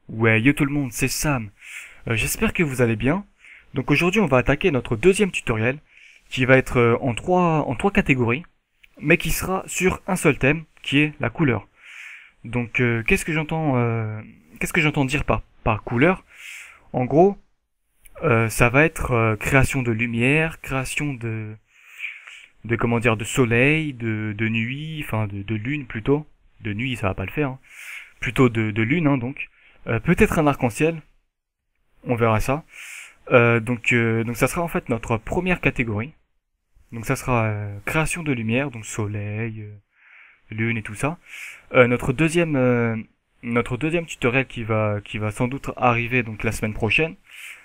Ouais, yo tout le monde, c'est Sam. J'espère que vous allez bien. Donc aujourd'hui, on va attaquer notre deuxième tutoriel qui va être en trois catégories, mais qui sera sur un seul thème, qui est la couleur. Donc qu'est-ce que j'entends dire par couleur? En gros, ça va être création de lumière, création de comment dire de soleil, de nuit, enfin de lune plutôt. De nuit, ça va pas le faire, hein. Plutôt de lune, hein, donc. Peut-être un arc-en-ciel, on verra ça. Donc ça sera en fait notre première catégorie. Donc ça sera création de lumière, donc soleil, lune et tout ça. Notre deuxième tutoriel qui va sans doute arriver donc la semaine prochaine,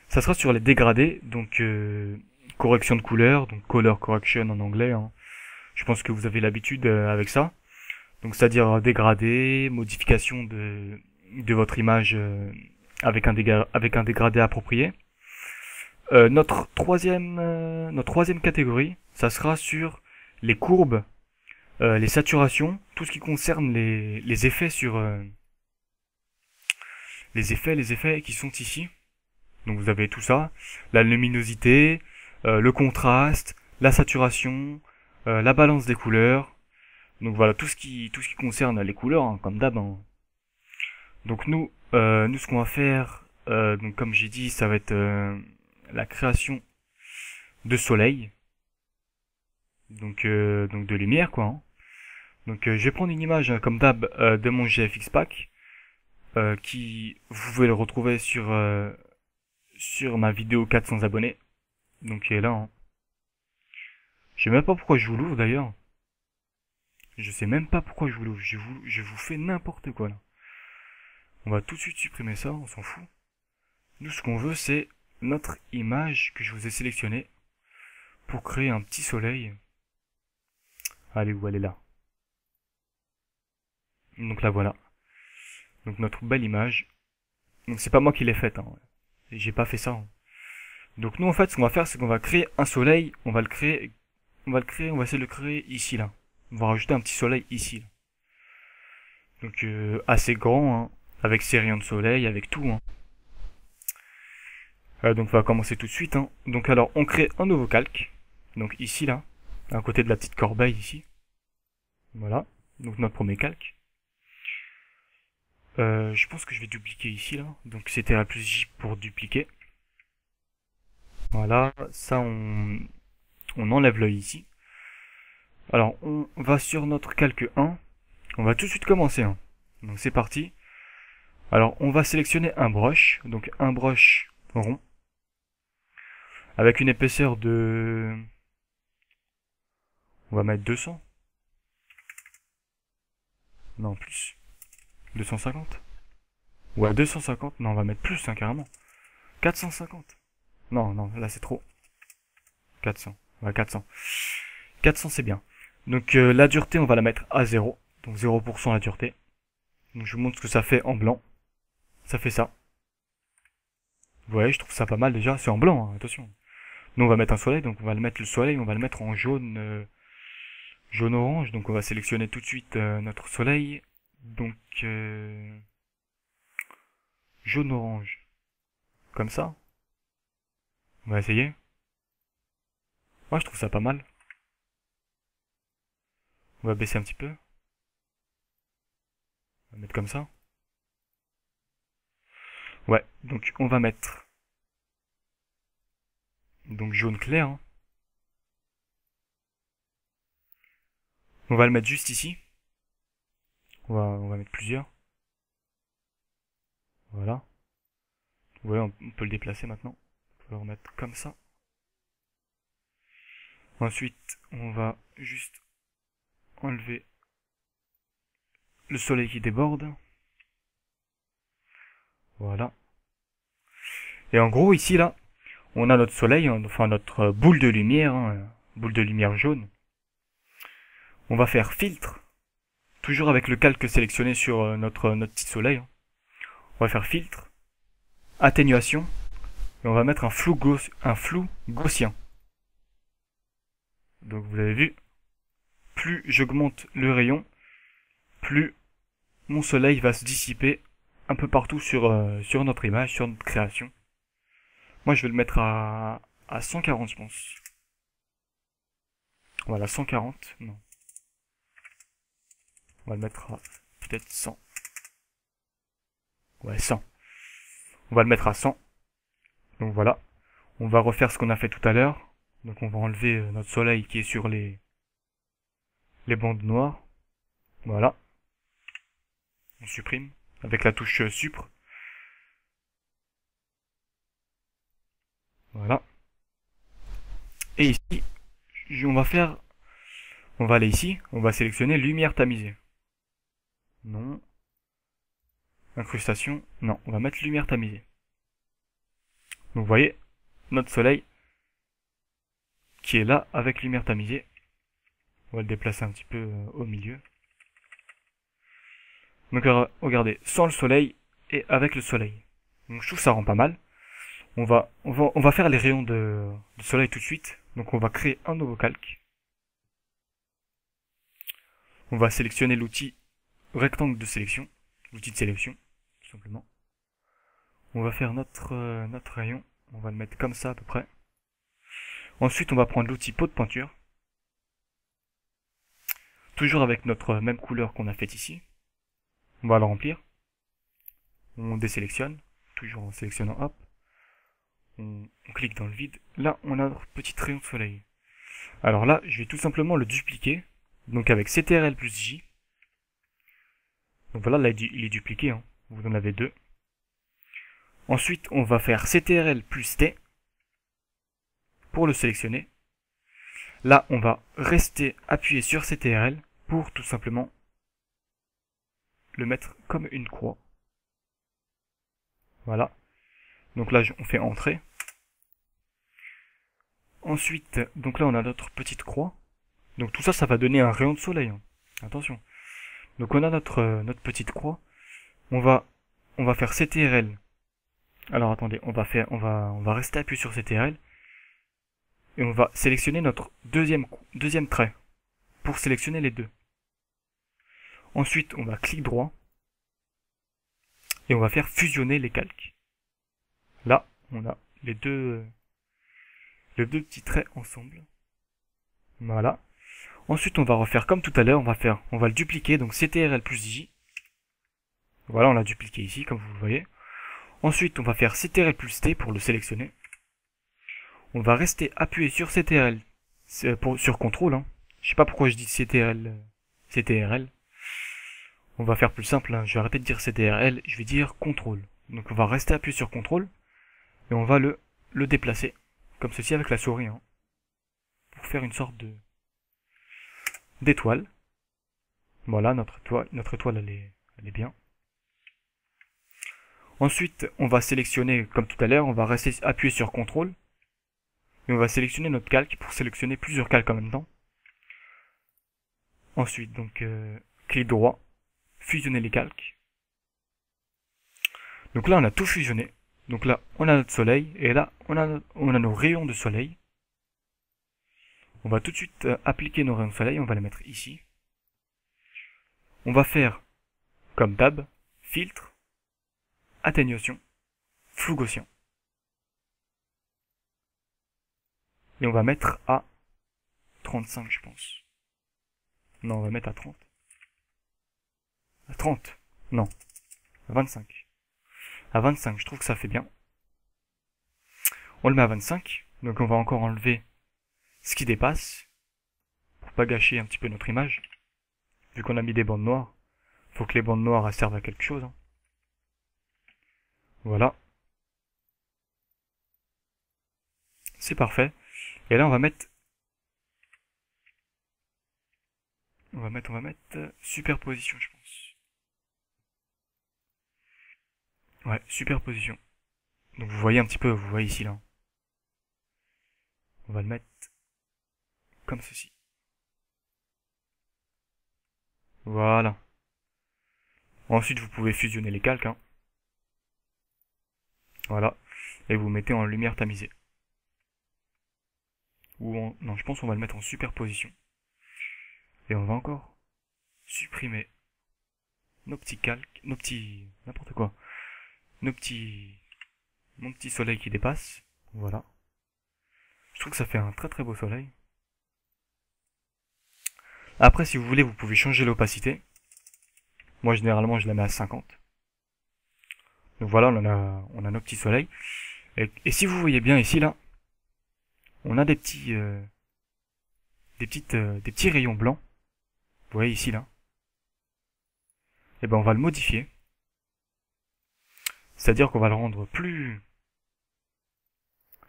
ça sera sur les dégradés, donc correction de couleur, donc color correction en anglais, hein. Je pense que vous avez l'habitude avec ça. Donc c'est-à-dire dégradé, modification de votre image avec un dégradé approprié. Notre troisième catégorie, ça sera sur les courbes, les saturations, tout ce qui concerne les effets sur les effets qui sont ici. Donc vous avez tout ça, la luminosité, le contraste, la saturation, la balance des couleurs. Donc voilà tout ce qui concerne les couleurs, hein, comme d'hab, hein. Donc nous ce qu'on va faire, donc comme j'ai dit, ça va être la création de soleil, donc de lumière quoi, hein. Donc je vais prendre une image comme d'hab de mon GFX Pack, qui vous pouvez le retrouver sur ma vidéo 400 abonnés. Donc il est là, hein. Je sais même pas pourquoi je vous l'ouvre d'ailleurs. Je sais même pas pourquoi je vous l'ouvre. Je vous fais n'importe quoi là. On va tout de suite supprimer ça, on s'en fout. Nous ce qu'on veut c'est notre image que je vous ai sélectionnée pour créer un petit soleil. Allez, où elle est là. Donc là voilà. Donc notre belle image. Donc c'est pas moi qui l'ai faite, hein. J'ai pas fait ça, hein. Donc nous en fait ce qu'on va faire c'est qu'on va créer un soleil, on va essayer de le créer ici là. On va rajouter un petit soleil ici là. Donc assez grand, hein, avec ses rayons de soleil, avec tout, hein. Donc on va commencer tout de suite, hein. Donc alors on crée un nouveau calque. Donc ici là, à côté de la petite corbeille ici. Voilà. Donc notre premier calque. Je pense que je vais dupliquer ici là. Donc c'était la plus J pour dupliquer. Voilà, ça on enlève l'œil ici. Alors on va sur notre calque 1. On va tout de suite commencer, hein. Donc c'est parti. Alors on va sélectionner un brush. Donc un brush rond. Avec une épaisseur de... On va mettre 200. Non, plus. 250. Ouais, 250. Non, on va mettre plus, hein, carrément. 450. Non, non, là c'est trop. 400. Ouais, 400. 400 c'est bien. Donc la dureté, on va la mettre à 0. Donc 0% la dureté. Donc je vous montre ce que ça fait en blanc. Ça fait ça. Ouais, je trouve ça pas mal déjà. C'est en blanc, hein, attention. Nous on va mettre un soleil, donc on va le mettre le soleil, on va le mettre en jaune, jaune orange. Donc on va sélectionner tout de suite notre soleil. Donc jaune orange. Comme ça. On va essayer. Moi je trouve ça pas mal. On va baisser un petit peu. On va mettre comme ça. Ouais, donc on va mettre donc jaune clair, hein. On va le mettre juste ici. On va mettre plusieurs. Voilà. Ouais, on peut le déplacer maintenant. On peut le remettre comme ça. Ensuite, on va juste enlever le soleil qui déborde. Voilà. Et en gros, ici, là, on a notre soleil, hein, enfin notre boule de lumière, hein, boule de lumière jaune. On va faire filtre, toujours avec le calque sélectionné sur notre petit soleil, hein. On va faire filtre, atténuation, et on va mettre un flou gaussien. Donc vous avez vu, plus j'augmente le rayon, plus mon soleil va se dissiper un peu partout sur notre image, sur notre création. Moi, je vais le mettre à 140, je pense. Voilà, 140, non. On va le mettre à peut-être 100. Ouais, 100. On va le mettre à 100. Donc voilà. On va refaire ce qu'on a fait tout à l'heure. Donc on va enlever notre soleil qui est sur les bandes noires. Voilà. On supprime avec la touche supre. Voilà. Et ici, on va faire... On va aller ici. On va sélectionner lumière tamisée. Non. Incrustation. Non. On va mettre lumière tamisée. Donc vous voyez, notre soleil qui est là avec lumière tamisée. On va le déplacer un petit peu au milieu. Donc regardez, sans le soleil et avec le soleil. Donc je trouve que ça rend pas mal. On va faire les rayons de soleil tout de suite. Donc on va créer un nouveau calque. On va sélectionner l'outil rectangle de sélection. L'outil de sélection, tout simplement. On va faire notre rayon. On va le mettre comme ça à peu près. Ensuite on va prendre l'outil pot de peinture. Toujours avec notre même couleur qu'on a faite ici. On va le remplir. On désélectionne. Toujours en sélectionnant hop. On clique dans le vide. Là, on a notre petit rayon de soleil. Alors là, je vais tout simplement le dupliquer. Donc avec CTRL plus J. Donc voilà, là il est dupliqué. Hein. Vous en avez deux. Ensuite, on va faire CTRL plus T. Pour le sélectionner. Là, on va rester appuyé sur CTRL. Pour tout simplement le mettre comme une croix. Voilà. Donc là, on fait entrer. Ensuite, donc là, on a notre petite croix. Donc tout ça, ça va donner un rayon de soleil. Hein. Attention. Donc on a notre petite croix. On va faire CTRL. Alors attendez, on va rester appuyé sur CTRL. Et on va sélectionner notre deuxième trait. Pour sélectionner les deux. Ensuite, on va clic droit. Et on va faire fusionner les calques. Là, on a les deux petits traits ensemble. Voilà. Ensuite, on va refaire comme tout à l'heure, on va le dupliquer, donc CTRL plus J. Voilà, on l'a dupliqué ici, comme vous le voyez. Ensuite, on va faire CTRL plus T pour le sélectionner. On va rester appuyé sur CTRL, sur CTRL, hein. Je sais pas pourquoi je dis CTRL. On va faire plus simple, hein. Je vais arrêter de dire CTRL, je vais dire CTRL. Donc on va rester appuyé sur CTRL, et on va le déplacer, comme ceci avec la souris, hein, pour faire une sorte d'étoile. Voilà, notre étoile elle est bien. Ensuite, on va sélectionner, comme tout à l'heure, on va rester appuyé sur CTRL, et on va sélectionner notre calque pour sélectionner plusieurs calques en même temps. Ensuite, donc, clic droit, fusionner les calques. Donc là, on a tout fusionné. Donc là, on a notre soleil, et là, on a nos rayons de soleil. On va tout de suite appliquer nos rayons de soleil, on va les mettre ici. On va faire, comme d'hab, filtre, atténuation, flou gaussien. Et on va mettre à 35, je pense. Non, on va mettre à 30. À 30. Non. À 25. À 25, je trouve que ça fait bien. On le met à 25. Donc on va encore enlever ce qui dépasse. Pour pas gâcher un petit peu notre image. Vu qu'on a mis des bandes noires. Faut que les bandes noires elles servent à quelque chose. Hein. Voilà. C'est parfait. Et là on va mettre superposition, je pense. Ouais, superposition. Donc vous voyez un petit peu, vous voyez ici là. On va le mettre comme ceci. Voilà. Ensuite vous pouvez fusionner les calques. Hein. Voilà. Et vous mettez en lumière tamisée. Non, je pense qu'on va le mettre en superposition. Et on va encore supprimer nos petits calques, n'importe quoi. mon petit soleil qui dépasse. Voilà. Je trouve que ça fait un très très beau soleil. Après, si vous voulez, vous pouvez changer l'opacité. Moi, généralement, je la mets à 50. Donc voilà, on a nos petits soleils. Et si vous voyez bien ici, là, on a des petits rayons blancs. Vous voyez ici, là. Et ben, on va le modifier. C'est-à-dire qu'on va le rendre plus,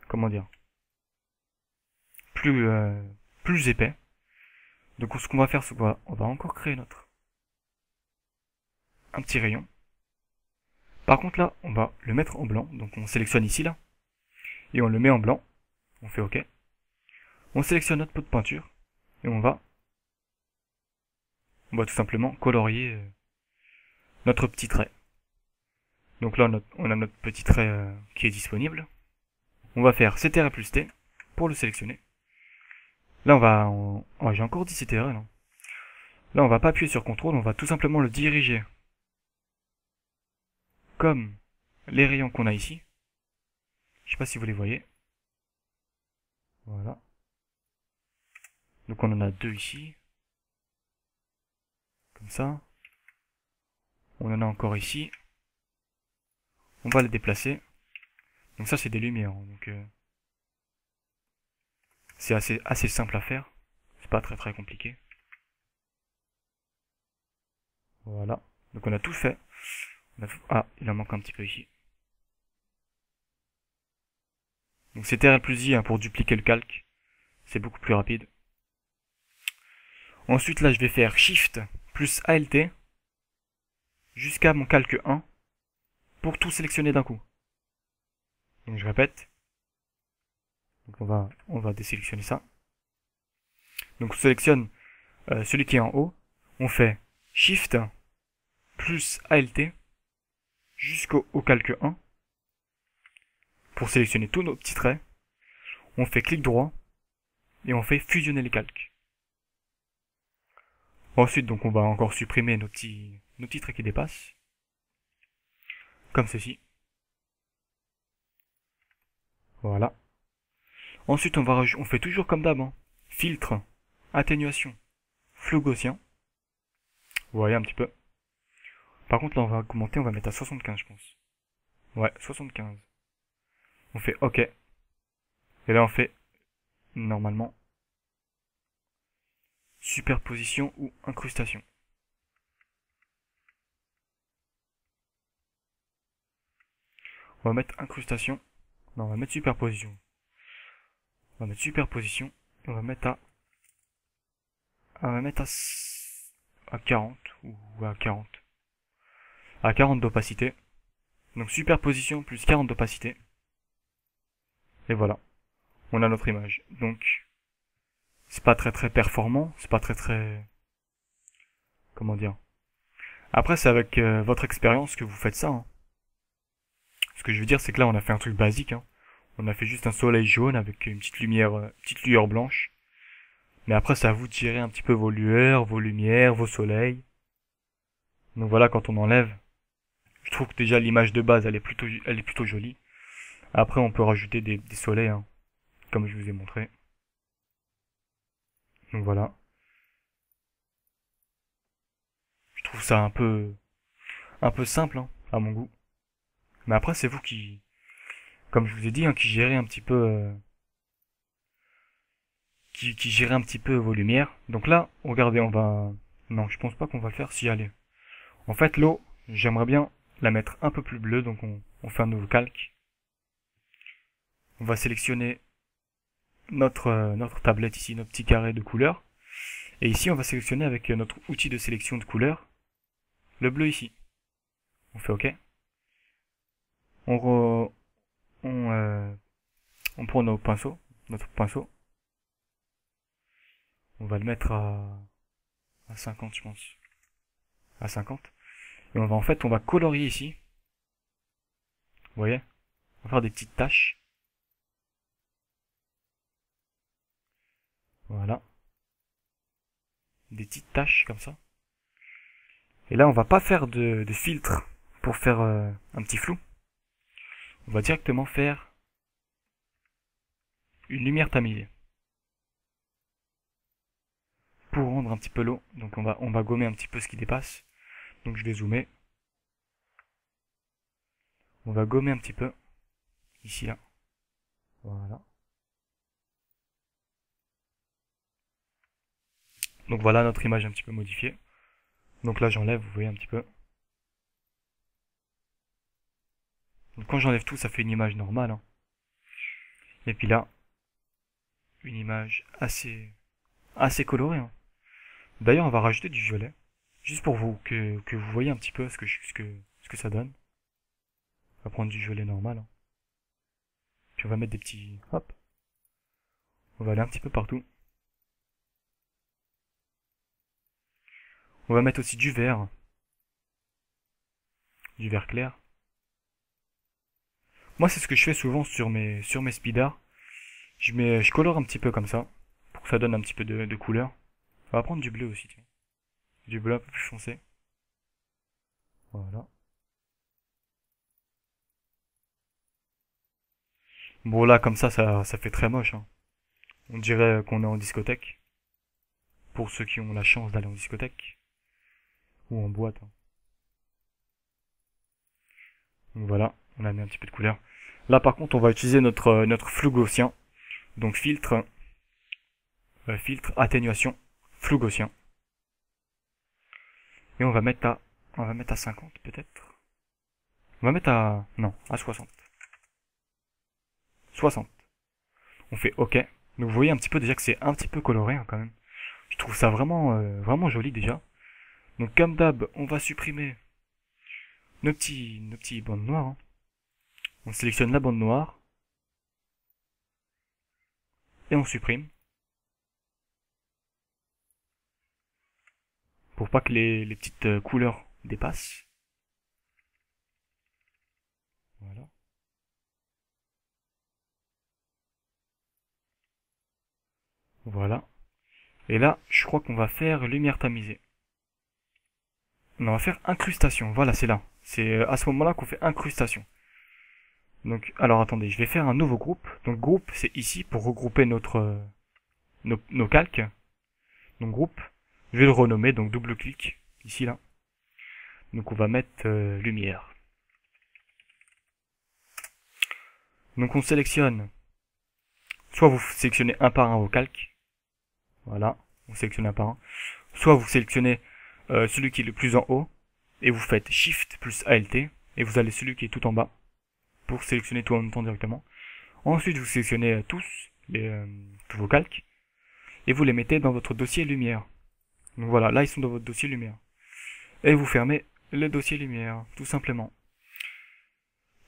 comment dire, plus, plus épais. Donc, ce qu'on va faire, c'est qu'on va encore créer un petit rayon. Par contre, là, on va le mettre en blanc. Donc, on sélectionne ici, là. Et on le met en blanc. On fait OK. On sélectionne notre pot de peinture. Et on va tout simplement colorier notre petit trait. Donc là, on a notre petit trait qui est disponible. On va faire CTRL plus T pour le sélectionner. Là, oh, j'ai encore dit CTRL. Hein. Là, on va pas appuyer sur CTRL, on va tout simplement le diriger comme les rayons qu'on a ici. Je sais pas si vous les voyez. Voilà. Donc on en a deux ici. Comme ça. On en a encore ici. On va les déplacer. Donc ça, c'est des lumières. Donc c'est assez simple à faire. C'est pas très très compliqué. Voilà. Donc on a tout fait. Ah, il en manque un petit peu ici. Donc c'est CTRL plus I hein, pour dupliquer le calque. C'est beaucoup plus rapide. Ensuite là je vais faire Shift plus ALT jusqu'à mon calque 1 pour tout sélectionner d'un coup. Donc je répète. Donc on va désélectionner ça. Donc on sélectionne celui qui est en haut. On fait Shift plus ALT jusqu'au calque 1 pour sélectionner tous nos petits traits. On fait clic droit et on fait fusionner les calques. Ensuite, donc on va encore supprimer nos petits traits qui dépassent. Comme ceci. Voilà. Ensuite, on fait toujours comme d'hab. Hein. Filtre, atténuation, flou gaussien. Vous voyez un petit peu. Par contre, là, on va augmenter, on va mettre à 75, je pense. Ouais, 75. On fait OK. Et là, on fait, normalement, superposition ou incrustation. On va mettre incrustation. Non, on va mettre superposition. On va mettre superposition. Et on va mettre à 40 ou à 40. À 40 d'opacité. Donc superposition plus 40 d'opacité. Et voilà. On a notre image. Donc, c'est pas très très performant. C'est pas très très... Comment dire? Après, c'est avec votre expérience que vous faites ça. Hein. Ce que je veux dire, c'est que là, on a fait un truc basique. Hein. On a fait juste un soleil jaune avec une petite lueur blanche. Mais après, c'est à vous de gérer un petit peu vos lueurs, vos lumières, vos soleils. Donc voilà, quand on enlève, je trouve que déjà l'image de base, elle est plutôt jolie. Après, on peut rajouter des soleils, hein, comme je vous ai montré. Donc voilà. Je trouve ça un peu simple, hein, à mon goût. Mais après, c'est vous qui, comme je vous ai dit, hein, qui gérez un petit peu, qui gérez un petit peu vos lumières. Donc là, regardez, non, je pense pas qu'on va le faire. Si, allez. En fait, l'eau, j'aimerais bien la mettre un peu plus bleue, donc on fait un nouveau calque. On va sélectionner notre tablette ici, notre petit carré de couleur. Et ici, on va sélectionner avec notre outil de sélection de couleur, le bleu ici. On fait OK. On prend notre pinceau. On va le mettre à 50, je pense. À 50. Et on va colorier ici. Vous voyez? On va faire des petites taches. Voilà. Des petites taches comme ça. Et là, on va pas faire de filtre pour faire un petit flou. on va directement faire une lumière tamisée. Pour rendre un petit peu l'eau, donc on va gommer un petit peu ce qui dépasse. Donc je vais zoomer. On va gommer un petit peu. Ici, là. Voilà. Donc voilà notre image un petit peu modifiée. Donc là j'enlève, vous voyez un petit peu. Donc quand j'enlève tout, ça fait une image normale. Hein. Et puis là, une image assez colorée. Hein. D'ailleurs, on va rajouter du violet. Juste pour vous, que vous voyez un petit peu ce que ça donne. On va prendre du violet normal. Hein. Puis on va mettre des petits... Hop. On va aller un petit peu partout. On va mettre aussi du vert. Du vert clair. Moi, c'est ce que je fais souvent sur mes speeders. Je colore un petit peu comme ça. Pour que ça donne un petit peu de couleur. On va prendre du bleu aussi, tiens. Du bleu un peu plus foncé. Voilà. Bon là, comme ça fait très moche. Hein. On dirait qu'on est en discothèque. Pour ceux qui ont la chance d'aller en discothèque. Ou en boîte. Hein. Donc voilà, on a mis un petit peu de couleur. Là par contre, on va utiliser notre flou gaussien. Donc filtre, atténuation, flou gaussien. Et on va mettre à 50 peut-être. On va mettre à, non, à 60. 60. On fait OK. Donc vous voyez un petit peu déjà que c'est un petit peu coloré hein, quand même. Je trouve ça vraiment joli déjà. Donc comme d'hab, on va supprimer nos petits bandes noires. Hein. On sélectionne la bande noire. Et on supprime. Pour pas que les petites couleurs dépassent. Voilà. Voilà. Et là, je crois qu'on va faire lumière tamisée. On va faire incrustation. Voilà, c'est là. C'est à ce moment-là qu'on fait incrustation. Donc, alors attendez, je vais faire un nouveau groupe. Donc groupe, c'est ici pour regrouper nos calques. Donc groupe, je vais le renommer, donc double clic, ici là. Donc on va mettre lumière. Donc on sélectionne, soit vous sélectionnez un par un vos calques. Voilà, on sélectionne un par un. Soit vous sélectionnez celui qui est le plus en haut, et vous faites Shift plus ALT, et vous allez celui qui est tout en bas, pour sélectionner tout en même temps directement. Ensuite vous sélectionnez tous vos calques, et vous les mettez dans votre dossier lumière. Donc voilà, là ils sont dans votre dossier lumière. Et vous fermez le dossier lumière, tout simplement.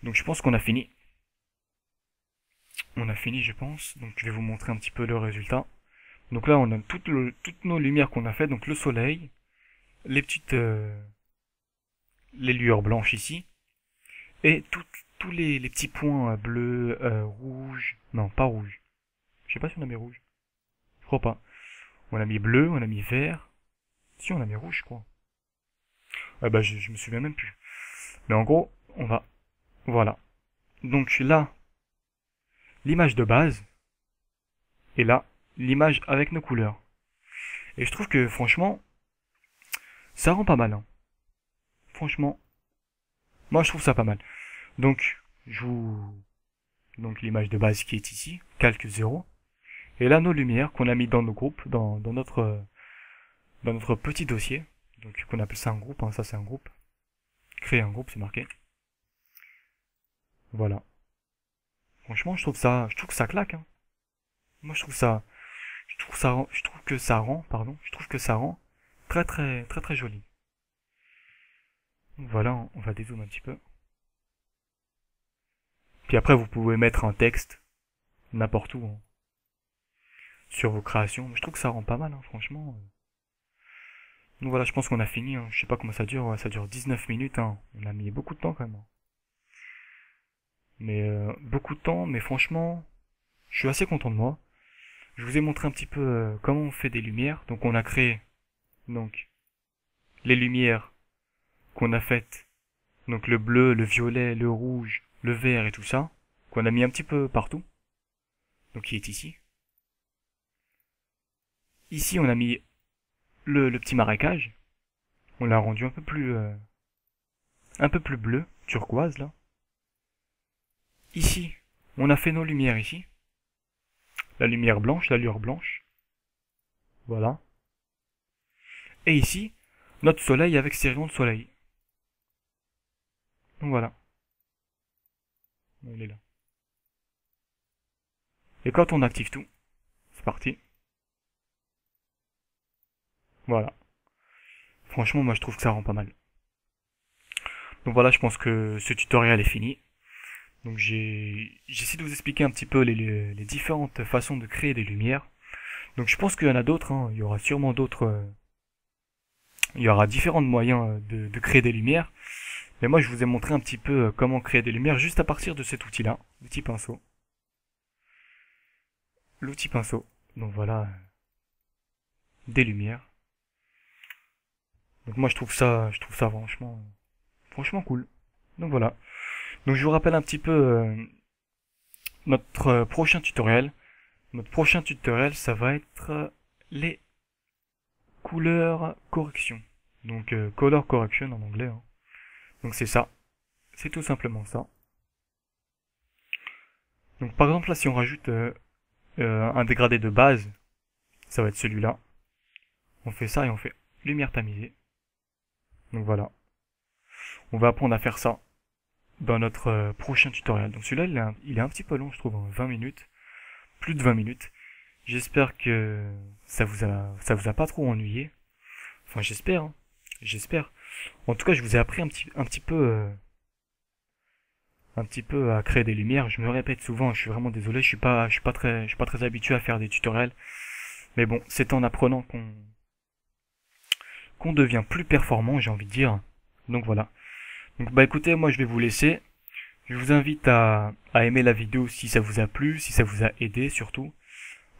Donc je pense qu'on a fini. On a fini je pense, donc je vais vous montrer un petit peu le résultat. Donc là on a toutes nos lumières qu'on a fait, donc le soleil, les petites les lueurs blanches ici, et tous les petits points bleus, rouges, non pas rouges. Je sais pas si on a mis rouge. Je crois pas. On a mis bleu, on a mis vert. Si on a mis rouge je crois. Ah bah je me souviens même plus. Mais en gros, on va... Voilà. Donc là, l'image de base, et là, l'image avec nos couleurs. Et je trouve que franchement, ça rend pas mal. Hein. Franchement, moi je trouve ça pas mal. Donc, je vous... Donc l'image de base qui est ici, calque 0. Et là, nos lumières qu'on a mis dans nos groupes, dans notre petit dossier. Donc qu'on appelle ça un groupe, hein, ça c'est un groupe. Créer un groupe, c'est marqué. Voilà. Franchement, je trouve que ça claque. Hein. Moi, je trouve que ça rend, pardon, je trouve que ça rend très joli. Donc voilà, on va dézoomer un petit peu. Puis après, vous pouvez mettre un texte n'importe où hein, sur vos créations. Mais je trouve que ça rend pas mal, hein, franchement. Donc voilà, je pense qu'on a fini. Hein. Je sais pas comment ça dure. Ouais, ça dure 19 minutes. Hein. On a mis beaucoup de temps quand même. Hein. Mais beaucoup de temps. Mais franchement, je suis assez content de moi. Je vous ai montré un petit peu comment on fait des lumières. Donc on a créé donc les lumières qu'on a faites. Donc le bleu, le violet, le rouge, le vert et tout ça, qu'on a mis un petit peu partout, donc qui est ici. Ici, on a mis le petit marécage, on l'a rendu un peu plus bleu, turquoise là. Ici, on a fait nos lumières ici, la lumière blanche, la lueur blanche, voilà. Et ici, notre soleil avec ses rayons de soleil. Donc voilà, il est là. Et quand on active tout, c'est parti. Voilà. Franchement, moi je trouve que ça rend pas mal. Donc voilà, je pense que ce tutoriel est fini. Donc j'ai essayé de vous expliquer un petit peu les différentes façons de créer des lumières. Donc je pense qu'il y en a d'autres, hein. Il y aura sûrement d'autres... il y aura différents moyens de créer des lumières. Mais moi je vous ai montré un petit peu comment créer des lumières juste à partir de cet outil-là, l'outil pinceau. L'outil pinceau. Donc voilà, des lumières. Donc moi je trouve ça franchement cool. Donc voilà. Donc je vous rappelle un petit peu notre prochain tutoriel. Notre prochain tutoriel, ça va être les couleurs correction. Donc color correction en anglais. Hein. Donc c'est ça. C'est tout simplement ça. Donc par exemple là, si on rajoute un dégradé de base, ça va être celui-là. On fait ça et on fait lumière tamisée. Donc voilà. On va apprendre à faire ça dans notre prochain tutoriel. Donc celui-là, il est un petit peu long, je trouve, en 20 minutes. Plus de 20 minutes. J'espère que ça vous a pas trop ennuyé. Enfin, j'espère, hein. J'espère. En tout cas, je vous ai appris un petit peu à créer des lumières. Je me répète souvent, je suis vraiment désolé, je suis pas très habitué à faire des tutoriels. Mais bon, c'est en apprenant qu'on devient plus performant, j'ai envie de dire. Donc voilà. Donc bah écoutez, moi je vais vous laisser. Je vous invite à aimer la vidéo si ça vous a plu, si ça vous a aidé surtout.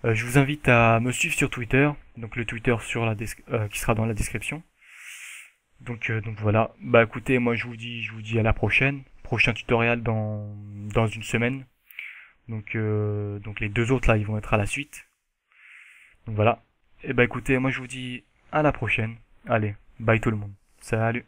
Je vous invite à me suivre sur Twitter, donc le Twitter qui sera dans la description. Donc voilà. Bah écoutez, moi je vous dis à la prochaine. Prochain tutoriel dans une semaine. Donc les deux autres là, ils vont être à la suite. Donc voilà. Et bah écoutez, moi je vous dis à la prochaine. Allez, bye tout le monde. Salut.